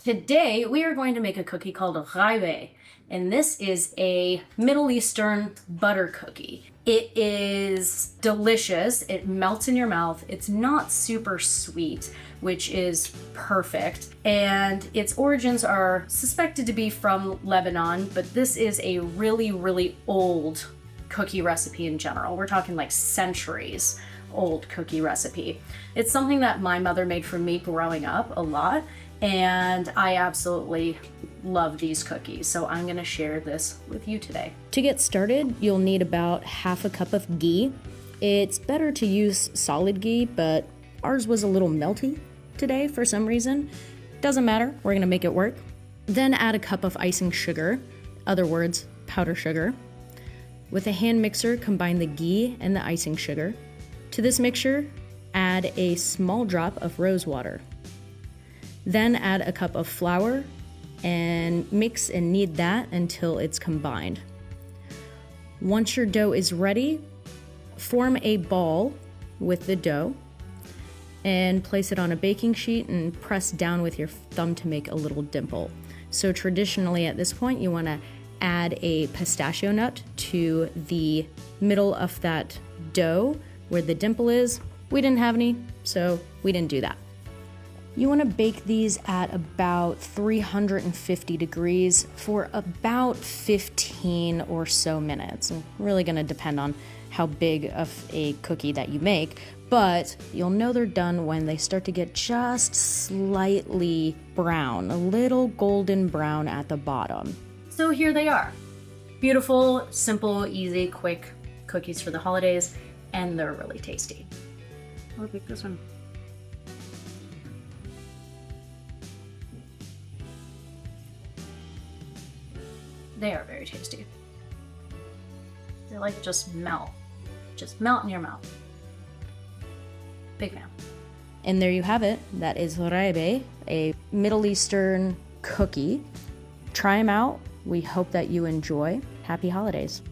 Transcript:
Today, we are going to make a cookie called Ghraybeh, and this is a Middle Eastern butter cookie. It is delicious. It melts in your mouth. It's not super sweet, which is perfect. And its origins are suspected to be from Lebanon, but this is a really, really old cookie recipe in general. We're talking like centuries old cookie recipe. It's something that my mother made for me growing up a lot, and I absolutely love these cookies, so I'm gonna share this with you today. To get started, you'll need about half a cup of ghee. It's better to use solid ghee, but ours was a little melty today for some reason. Doesn't matter, we're gonna make it work. Then add a cup of icing sugar, other words, powder sugar. With a hand mixer, combine the ghee and the icing sugar. To this mixture, add a small drop of rose water. Then add a cup of flour and mix and knead that until it's combined. Once your dough is ready, form a ball with the dough and place it on a baking sheet and press down with your thumb to make a little dimple. So traditionally at this point, you want to add a pistachio nut to the middle of that dough where the dimple is. We didn't have any, so we didn't do that. You want to bake these at about 350 degrees for about 15 or so minutes. And really going to depend on how big of a cookie that you make, but you'll know they're done when they start to get just slightly brown, a little golden brown at the bottom. So here they are. Beautiful, simple, easy, quick cookies for the holidays, and they're really tasty. I'll pick this one. They are very tasty. They like just melt in your mouth. Big fan. And there you have it. That is Ghraybeh, a Middle Eastern cookie. Try them out. We hope that you enjoy. Happy holidays.